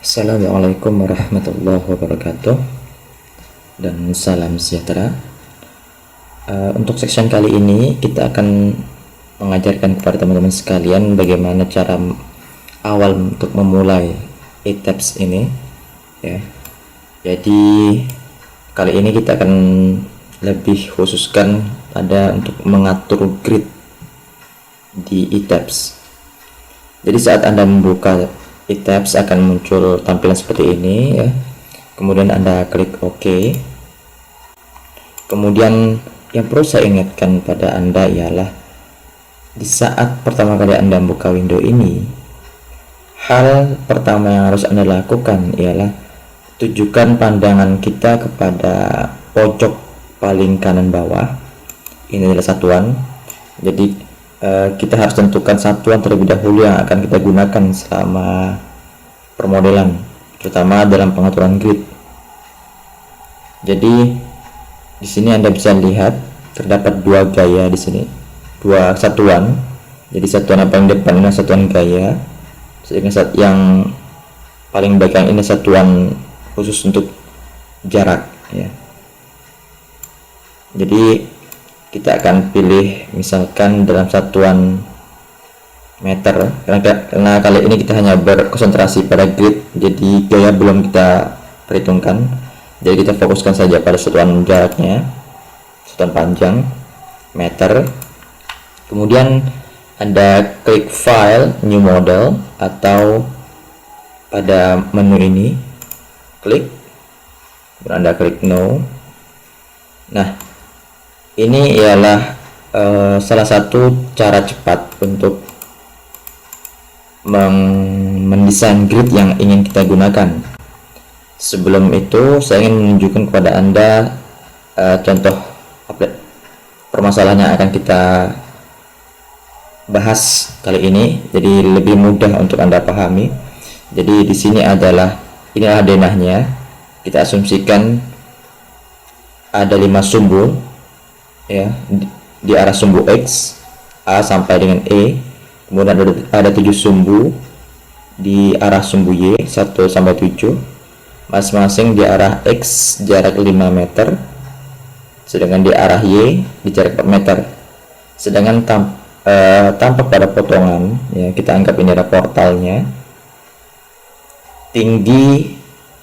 Assalamualaikum warahmatullahi wabarakatuh dan salam sejahtera. Untuk section kali ini kita akan mengajarkan kepada teman-teman sekalian bagaimana cara awal untuk memulai e-tabs ini ya. Jadi kali ini kita akan lebih khususkan pada untuk mengatur grid di e-tabs. Jadi saat Anda membuka e-tabs akan muncul tampilan seperti ini ya. Kemudian Anda klik OK. Kemudian yang perlu saya ingatkan pada Anda ialah di saat pertama kali Anda membuka window ini, hal pertama yang harus Anda lakukan ialah tujukan pandangan kita kepada pojok paling kanan bawah. Ini adalah satuan. Jadi kita harus tentukan satuan terlebih dahulu yang akan kita gunakan selama permodelan, terutama dalam pengaturan grid. Jadi di sini Anda bisa lihat terdapat dua gaya di sini, dua satuan. Jadi satuan yang paling depan ini satuan gaya, sedangkan yang paling belakang ini satuan khusus untuk jarak ya. Jadi kita akan pilih misalkan dalam satuan meter, karena kali ini kita hanya berkonsentrasi pada grid, jadi gaya belum kita perhitungkan. Jadi kita fokuskan saja pada satuan jaraknya, satuan panjang meter. Kemudian Anda klik file new model atau pada menu ini klik, kemudian Anda klik no. Nah, ini ialah salah satu cara cepat untuk mendesain grid yang ingin kita gunakan. Sebelum itu saya ingin menunjukkan kepada Anda contoh permasalahan yang akan kita bahas kali ini, jadi lebih mudah untuk Anda pahami. Jadi di sini inilah denahnya. Kita asumsikan ada 5 sumbu ya, di arah sumbu X A sampai dengan E. Kemudian ada 7 sumbu di arah sumbu Y 1 sampai 7, masing-masing di arah X jarak 5 meter, sedangkan di arah Y di jarak 4 meter. Sedangkan tampak pada potongan ya, kita anggap ini adalah portalnya. Tinggi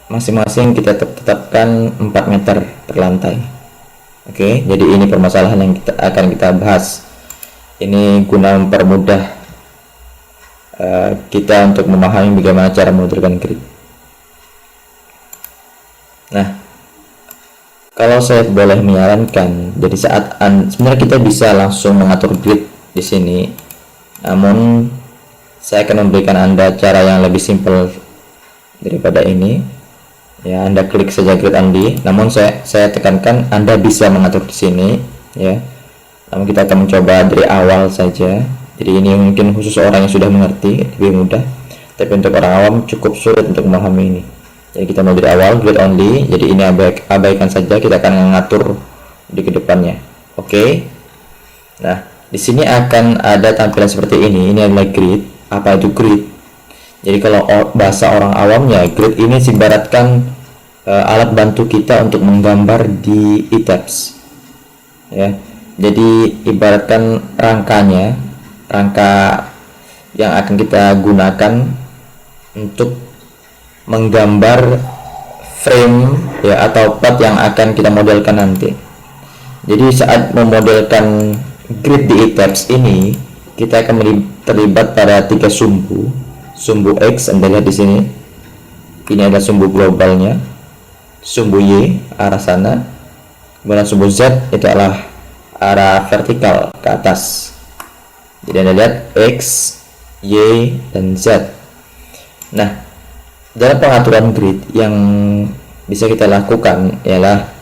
masing-masing kita tetapkan 4 meter per lantai. Oke, jadi ini permasalahan yang akan kita bahas. Ini guna mempermudah kita untuk memahami bagaimana cara memodelkan grid. Nah, kalau saya boleh menyarankan, jadi sebenarnya kita bisa langsung mengatur grid di sini. Namun saya akan memberikan Anda cara yang lebih simpel daripada ini. Ya, Anda klik saja grid Andi. Namun saya tekankan Anda bisa mengatur di sini ya. Namun kita akan mencoba dari awal saja. Jadi ini mungkin khusus orang yang sudah mengerti lebih mudah. Tapi untuk orang awam cukup sulit untuk memahami ini. Jadi kita mulai dari awal grid only. Jadi ini abaikan saja, kita akan mengatur di kedepannya. Oke. Nah, di sini akan ada tampilan seperti ini. Ini adalah grid. Apa itu grid? Jadi kalau bahasa orang awamnya, grid ini ibaratkan alat bantu kita untuk menggambar di e-tabs ya. Jadi ibaratkan rangka yang akan kita gunakan untuk menggambar frame ya, atau part yang akan kita modelkan nanti. Jadi saat memodelkan grid di e-tabs ini, kita akan terlibat pada 3 sumbu. Sumbu X Anda lihat di sini. Ini adalah sumbu globalnya. Sumbu Y arah sana. Kemudian sumbu Z itu adalah arah vertikal ke atas. Jadi Anda lihat X, Y, dan Z. Nah, dalam pengaturan grid yang bisa kita lakukan ialah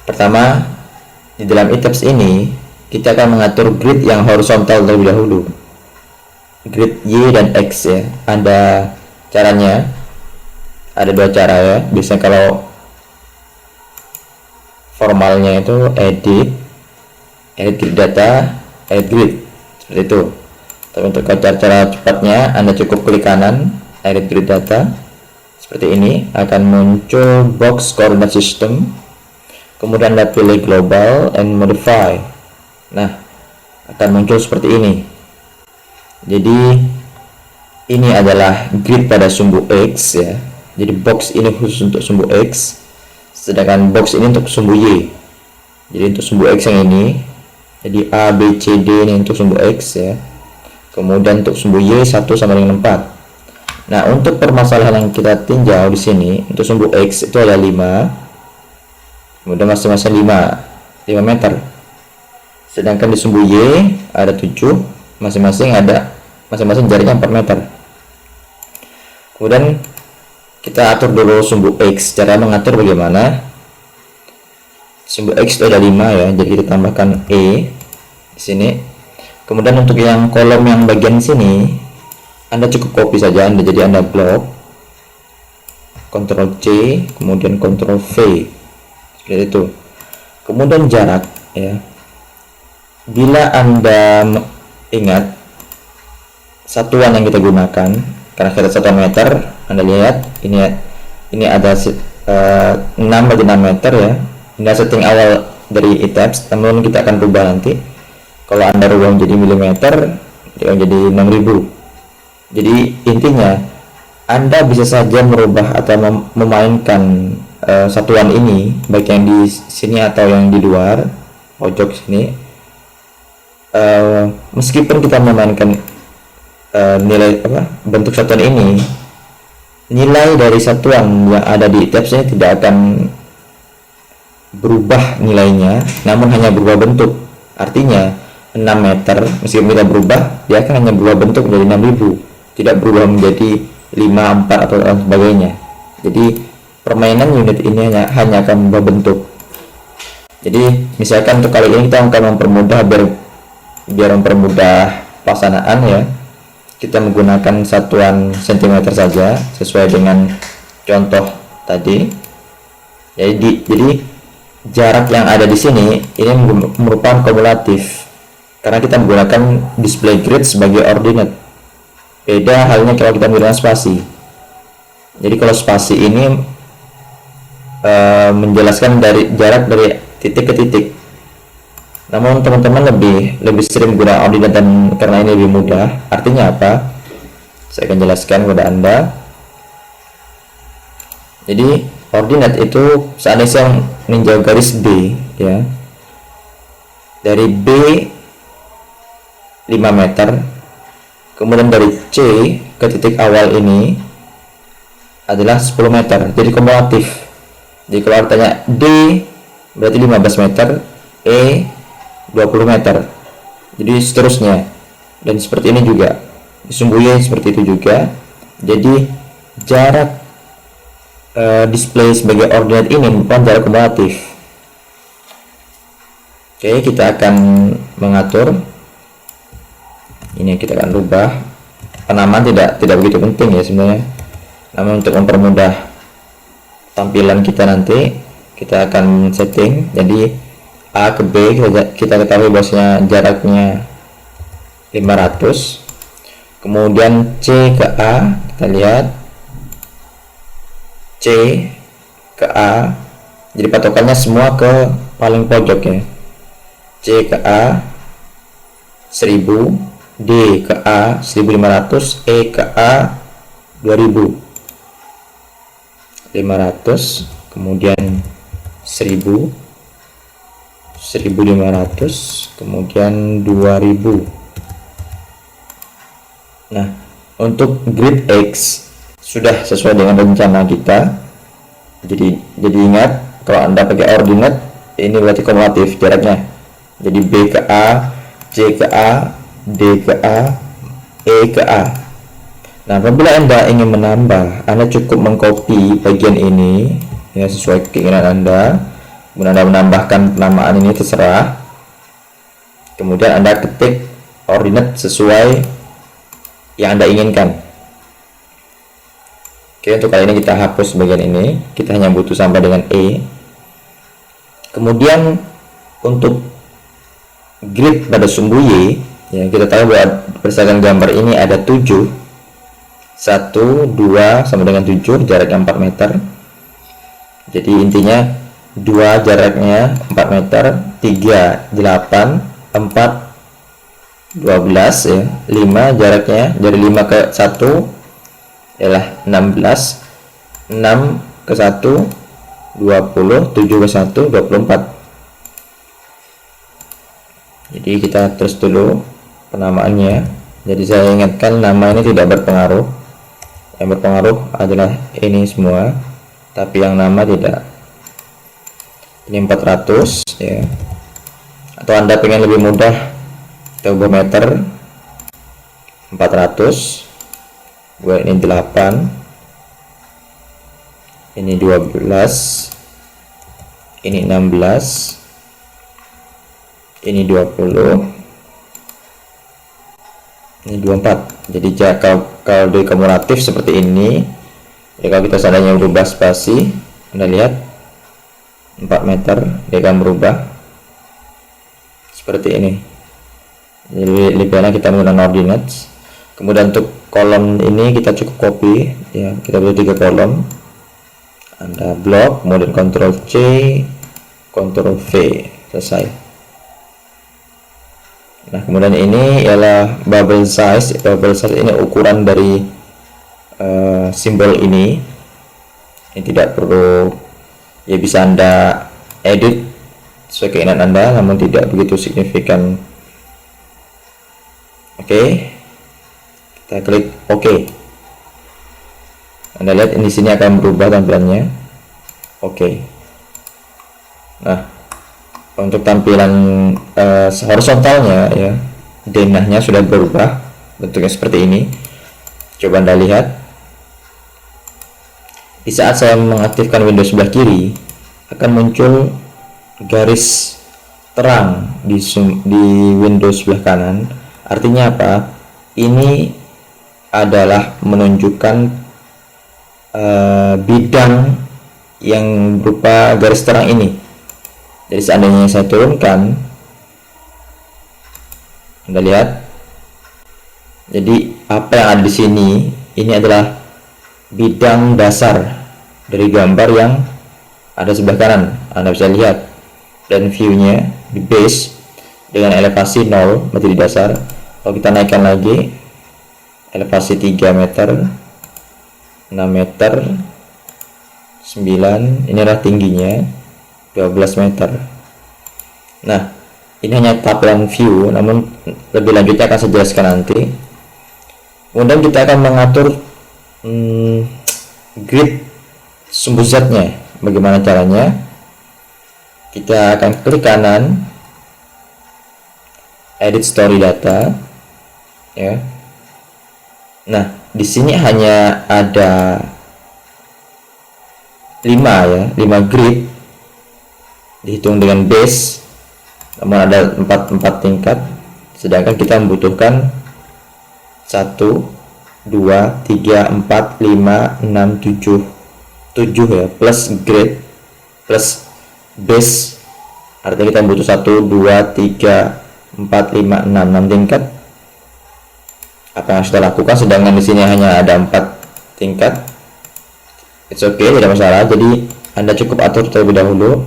pertama, di dalam e-tabs ini kita akan mengatur grid yang horizontal terlebih dahulu. Grid Y dan X ya. Ada caranya, ada 2 cara ya. Biasanya kalau formalnya itu edit grid data, edit grid seperti itu. Tapi untuk cara cepatnya Anda cukup klik kanan edit grid data, seperti ini, akan muncul box coordinate system, kemudian Anda pilih global and modify. Nah, akan muncul seperti ini. Jadi ini adalah grid pada sumbu X ya. Jadi box ini khusus untuk sumbu X, sedangkan box ini untuk sumbu Y. Jadi untuk sumbu X yang ini, jadi A, B, C, D ini untuk sumbu X ya. Kemudian untuk sumbu Y 1 sama dengan 4. Nah, untuk permasalahan yang kita tinjau di sini, untuk sumbu X itu ada 5, kemudian masing-masing 5 meter. Sedangkan di sumbu Y ada 7, masing-masing jaraknya 4 meter. Kemudian kita atur dulu sumbu X. Cara mengatur bagaimana? Sumbu X itu ada 5 ya, jadi kita tambahkan E di sini. Kemudian untuk yang kolom yang bagian sini, Anda cukup copy saja, jadi Anda blok, Ctrl C, kemudian Ctrl V, seperti itu. Kemudian jarak ya. Bila Anda ingat satuan yang kita gunakan, karena kita 1 meter, Anda lihat ini ada 6 bagi 6 meter ya. Ini setting awal dari items, namun kita akan rubah nanti. Kalau Anda rubah menjadi milimeter, dia menjadi 6000. Jadi intinya Anda bisa saja merubah atau memainkan satuan ini, baik yang di sini atau yang di luar pojok sini. Meskipun kita memainkan nilai bentuk satuan ini, nilai dari satuan yang ada di tabs ini tidak akan berubah nilainya, namun hanya berubah bentuk. Artinya 6 meter meskipun kita berubah, dia akan hanya berubah bentuk menjadi 6000, tidak berubah menjadi 5, 4 atau sebagainya. Jadi permainan unit ini hanya akan berubah bentuk. Jadi misalkan untuk kali ini kita akan mempermudah biar mempermudah pelaksanaan ya, kita menggunakan satuan cm saja sesuai dengan contoh tadi. Jadi jarak yang ada di sini ini merupakan kumulatif karena kita menggunakan display grid sebagai ordinate. Beda halnya kalau kita menggunakan spasi. Jadi kalau spasi ini menjelaskan dari jarak dari titik ke titik. Namun teman-teman lebih sering menggunakan ordinate, dan karena ini lebih mudah. Artinya apa? Saya akan jelaskan kepada Anda. Jadi ordinate itu seandainya meninjau garis B ya, dari B 5 meter, kemudian dari C ke titik awal ini adalah 10 meter, jadi kumulatif. Jadi kalau artinya D berarti 15 meter, E 20 meter, jadi seterusnya. Dan seperti ini juga di sumbu Y, seperti itu juga. Jadi jarak display sebagai ordinate ini merupakan jarak kumulatif. Oke, kita akan mengatur ini, kita akan rubah penamaan. Tidak begitu penting ya sebenarnya, namun untuk mempermudah tampilan kita nanti kita akan setting. Jadi A ke B kita ketahui bahwasanya jaraknya 500, kemudian C ke A kita lihat C ke A, jadi patokannya semua ke paling pojok ya. C ke A 1000, D ke A 1500, E ke A 2000, 500, kemudian 1000, 1500, kemudian 2000. Nah, untuk grid X sudah sesuai dengan rencana kita. Jadi ingat, kalau Anda pakai ordinate ini berarti kumulatif jaraknya. Jadi B ke A, C ke A, D ke A, E ke A. Nah, apabila Anda ingin menambah, Anda cukup mengcopy bagian ini ya sesuai keinginan Anda. Kemudian Anda menambahkan penamaan ini, terserah. Kemudian Anda ketik ordinate sesuai yang Anda inginkan. Oke, untuk kali ini kita hapus bagian ini, kita hanya butuh sampai dengan E. Kemudian untuk grid pada sumbu Y ya, kita tahu bahwa berdasarkan gambar ini ada 7 1, 2 sama dengan 7, jaraknya 4 meter. Jadi intinya 2 jaraknya 4 meter, 3 8, 4 12 ya. 5 jaraknya dari 5 ke 1 ialah 16, 6 ke 1 20, 7 ke 1 24. Jadi kita terus dulu penamaannya. Jadi saya ingatkan nama ini tidak berpengaruh. Yang berpengaruh adalah ini semua, tapi yang nama tidak. Ini 400 ya. Atau Anda pengen lebih mudah, kita ubah meter 400. Buat ini 8, ini 12, ini 16, ini 20, ini 24. Jadi kalau di kumulatif seperti ini ya, kalau kita seandainya berubah spasi, Anda lihat 4 meter dia akan berubah seperti ini. Jadi lebih enak kita menggunakan ordinates. Kemudian untuk kolom ini kita cukup copy ya, kita butuh 3 kolom. Anda blok, kemudian Ctrl C, Ctrl V, selesai. Nah, kemudian ini ialah bubble size. Bubble size ini ukuran dari simbol ini. Ini tidak perlu, ya bisa Anda edit sesuai keinginan Anda, namun tidak begitu signifikan. Oke, kita klik OK. Anda lihat ini sini akan berubah tampilannya. Oke. Nah, untuk tampilan horizontalnya ya, denahnya sudah berubah bentuknya seperti ini. Coba Anda lihat. Di saat saya mengaktifkan Windows sebelah kiri, akan muncul garis terang di Windows sebelah kanan. Artinya apa? Ini adalah menunjukkan bidang yang berupa garis terang ini. Jadi seandainya saya turunkan, Anda lihat. Jadi apa yang ada di sini ini adalah bidang dasar dari gambar yang ada sebelah kanan. Anda bisa lihat, dan view-nya di base dengan elevasi 0 berarti di dasar. Kalau kita naikkan lagi elevasi 3 meter, 6 meter, 9, ini adalah tingginya 12 meter. Nah, ini hanya tampilan view, namun lebih lanjutnya akan saya jelaskan nanti. Kemudian kita akan mengatur grid sumbu Z-nya. Bagaimana caranya? Kita akan klik kanan, edit story data ya. Nah, di sini hanya ada 5 ya, 5 grid dihitung dengan base, namun ada 4 tingkat, sedangkan kita membutuhkan 1 2 3 4 5 6 7 ya, plus grid plus base, artinya kita butuh 1 2 3 4 5 6 tingkat. Apa yang sudah lakukan, sedangkan di sini hanya ada 4 tingkat. It's okay, tidak masalah. Jadi Anda cukup atur terlebih dahulu.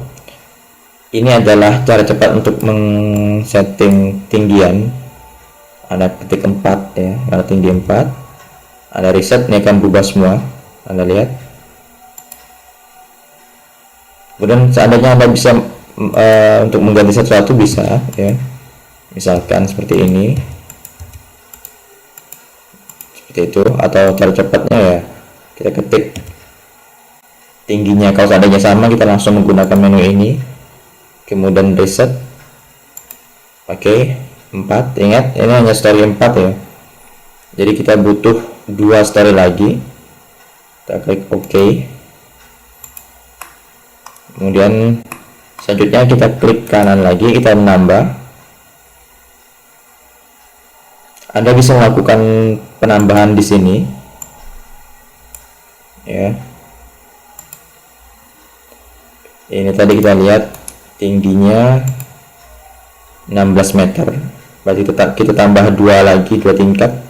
Ini adalah cara cepat untuk men-setting tinggian. Anda ketik 4 ya, karena tinggi 4. Anda reset, ini akan berubah semua. Anda lihat. Kemudian seandainya Anda bisa untuk mengganti sesuatu bisa ya. Misalkan seperti ini. Seperti itu, atau cara cepatnya ya kita ketik tingginya. Kalau seandainya sama, kita langsung menggunakan menu ini, kemudian reset. Oke, 4. Ingat, ini hanya story 4 ya, jadi kita butuh 2 story lagi. Kita klik OK. Kemudian selanjutnya kita klik kanan lagi, kita menambah. Anda bisa melakukan penambahan di sini ya. Ini tadi kita lihat tingginya 16 meter, berarti kita tambah 2 lagi, 2 tingkat,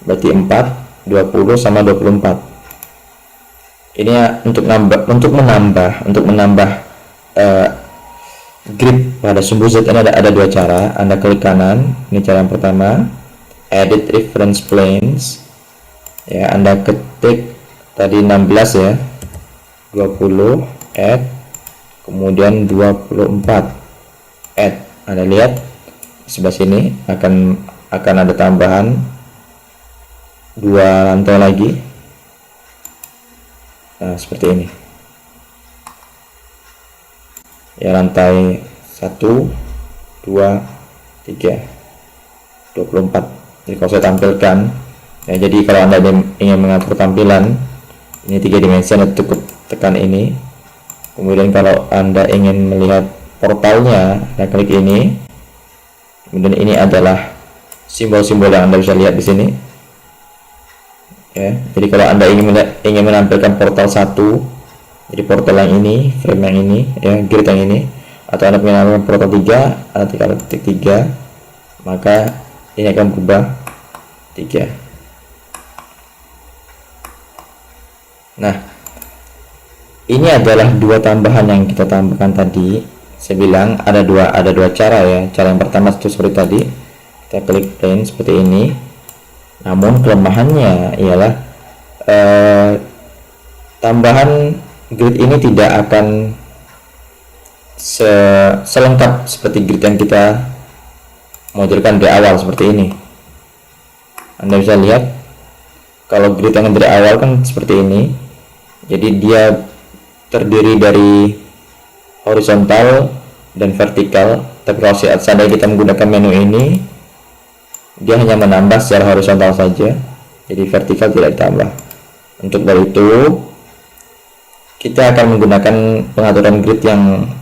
berarti 4 20 sama 24. Ini ya untuk menambah grid pada sumbu Z ini ada dua cara. Anda klik kanan, ini cara yang pertama, edit reference planes ya. Anda ketik tadi 16 ya, 20 add, kemudian 24 add. Anda lihat sebelah sini akan ada tambahan 2 lantai lagi. Nah, seperti ini ya, lantai 1 2 3 24. Jadi kalau saya tampilkan ya, jadi kalau Anda ingin mengatur tampilan ini 3 dimensi, Anda cukup tekan ini. Kemudian kalau Anda ingin melihat portalnya, Anda klik ini. Kemudian ini adalah simbol-simbol yang Anda bisa lihat di sini ya. Jadi kalau Anda ingin menampilkan portal 1, jadi portal yang ini, frame yang ini ya, grid yang ini, atau Anda ingin menampilkan portal 3, Anda tekan titik 3, maka ini akan berubah 3. Nah, ini adalah 2 tambahan yang kita tambahkan tadi. Saya bilang ada dua cara ya. Cara yang pertama itu seperti tadi, kita klik plane seperti ini. Namun kelemahannya ialah tambahan grid ini tidak akan selengkap seperti grid yang kita modulkan dari awal seperti ini. Anda bisa lihat kalau grid yang dari awal kan seperti ini, jadi dia terdiri dari horizontal dan vertikal. Tapi kalau seandainya kita menggunakan menu ini, dia hanya menambah secara horizontal saja, jadi vertikal tidak ditambah. Untuk dari itu kita akan menggunakan pengaturan grid yang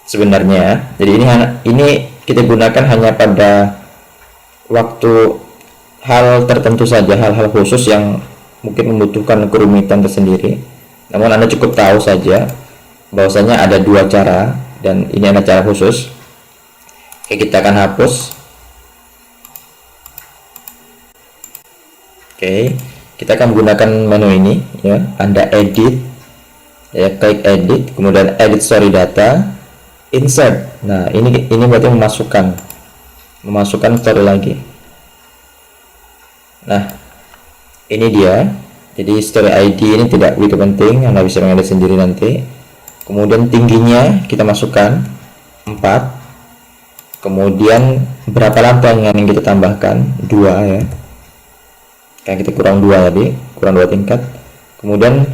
sebenarnya. Jadi ini kita gunakan hanya pada waktu hal tertentu saja, hal-hal khusus yang mungkin membutuhkan kerumitan tersendiri. Namun Anda cukup tahu saja bahwasanya ada 2 cara dan ini adalah cara khusus. Oke, kita akan hapus. Oke, kita akan menggunakan menu ini ya. Anda edit ya, klik edit, kemudian edit story data, insert. Nah, ini berarti memasukkan story lagi. Nah, ini dia. Jadi story ID ini tidak begitu penting, Anda bisa mengedit sendiri nanti. Kemudian tingginya kita masukkan 4. Kemudian berapa lantai yang kita tambahkan? 2 ya. Kan kita kurang 2 tadi, kurang 2 tingkat. Kemudian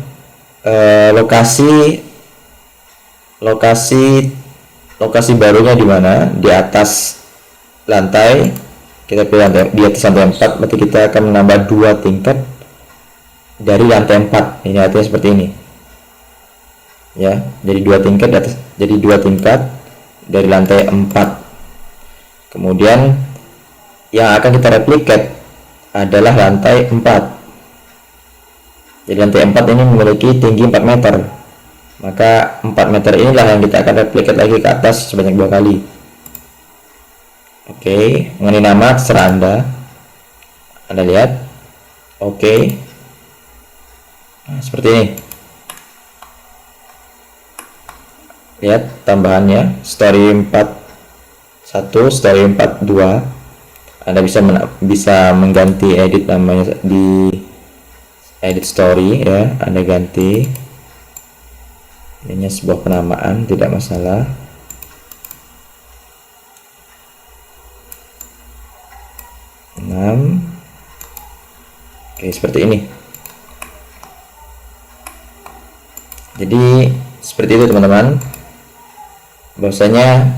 lokasi barunya di mana? Di atas lantai. Kita pilih di atas lantai 4, berarti kita akan menambah 2 tingkat dari lantai 4. Ini artinya seperti ini ya, jadi 2 tingkat di atas, jadi 2 tingkat dari lantai 4. Kemudian yang akan kita replicate adalah lantai 4. Jadi lantai 4 ini memiliki tinggi 4 meter, maka 4 meter inilah yang kita akan replicate lagi ke atas sebanyak 2 kali. Oke, mengenai nama terserah Anda lihat. Oke, nah, seperti ini. Lihat tambahannya, story 4.1, story 4.2. Anda bisa mengganti edit namanya di edit story ya. Anda ganti ini sebuah penamaan, tidak masalah. Oke, seperti ini. Jadi seperti itu teman-teman, bahwasanya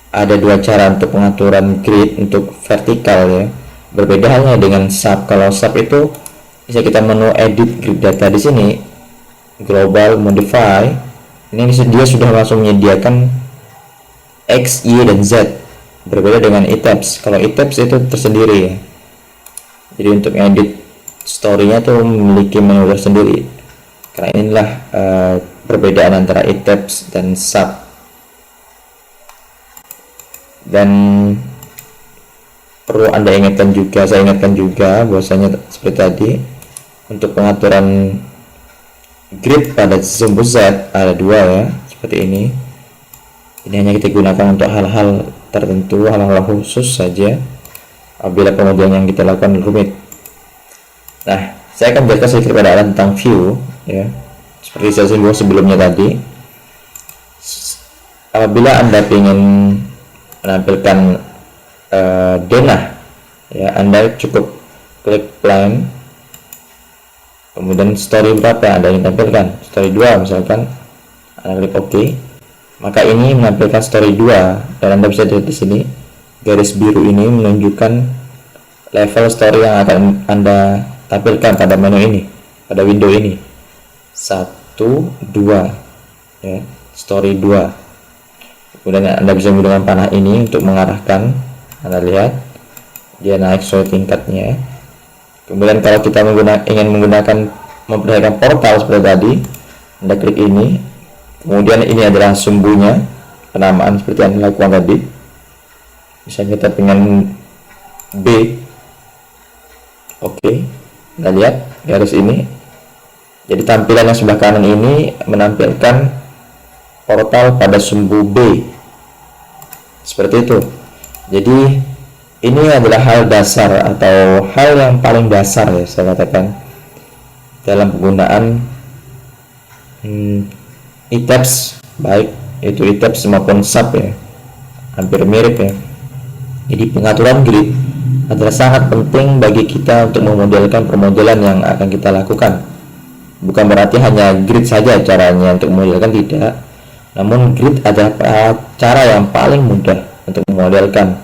ada 2 cara untuk pengaturan grid untuk vertikal ya. Berbeda halnya dengan sub. Kalau sub itu bisa kita menu edit grid data di sini, global modify. Ini dia sudah langsung menyediakan X, Y, dan Z. Berbeda dengan eTabs. Kalau eTabs itu tersendiri ya. Jadi untuk edit story-nya tuh memiliki menu tersendiri. Karena inilah perbedaan antara eTabs dan sub. Dan perlu Anda ingatkan juga, saya ingatkan juga bahwasanya seperti tadi, untuk pengaturan grid pada sumbu Z ada dua ya, seperti ini. Ini hanya kita gunakan untuk hal-hal tertentu, hal-hal khusus saja apabila pemodian yang kita lakukan rumit. Nah, saya akan jelaskan sedikit pada Anda tentang view ya. Seperti saya singgung sebelumnya tadi, apabila Anda ingin menampilkan denah ya, Anda cukup klik plan, kemudian story berapa yang Anda ingin tampilkan, story 2 misalkan, Anda klik OK, maka ini menampilkan story 2 dan Anda bisa lihat di sini garis biru ini menunjukkan level story yang akan Anda tampilkan pada menu ini, pada window ini. 1, 2 ya, story 2. Kemudian Anda bisa menggunakan panah ini untuk mengarahkan. Anda lihat dia naik sesuai tingkatnya. Kemudian kalau kita ingin menggunakan memperlihatkan portal seperti tadi, Anda klik ini. Kemudian ini adalah sumbunya, penamaan seperti yang dilakukan tadi. Misalnya kita pengen B, oke, Anda lihat garis ini. Jadi tampilan yang sebelah kanan ini menampilkan portal pada sumbu B, seperti itu. Jadi ini adalah hal dasar atau hal yang paling dasar ya, saya katakan, dalam penggunaan e-tabs, baik itu e-tabs maupun sub ya, hampir mirip ya. Jadi pengaturan grid adalah sangat penting bagi kita untuk memodelkan permodelan yang akan kita lakukan. Bukan berarti hanya grid saja caranya untuk memodelkan, tidak. Namun grid adalah cara yang paling mudah untuk memodelkan.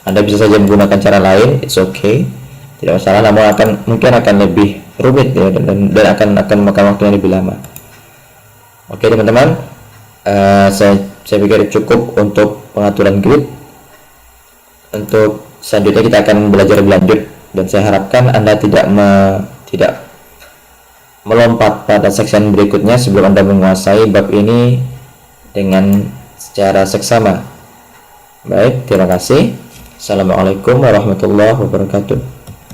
Anda bisa saja menggunakan cara lain, it's okay, tidak masalah, namun mungkin akan lebih rumit ya, dan akan makan waktu yang lebih lama. Oke teman-teman, saya pikir cukup untuk pengaturan grid. Untuk selanjutnya kita akan belajar lebih lanjut, dan saya harapkan Anda tidak melompat pada section berikutnya sebelum Anda menguasai bab ini dengan secara seksama. Baik, terima kasih. Assalamualaikum warahmatullahi wabarakatuh.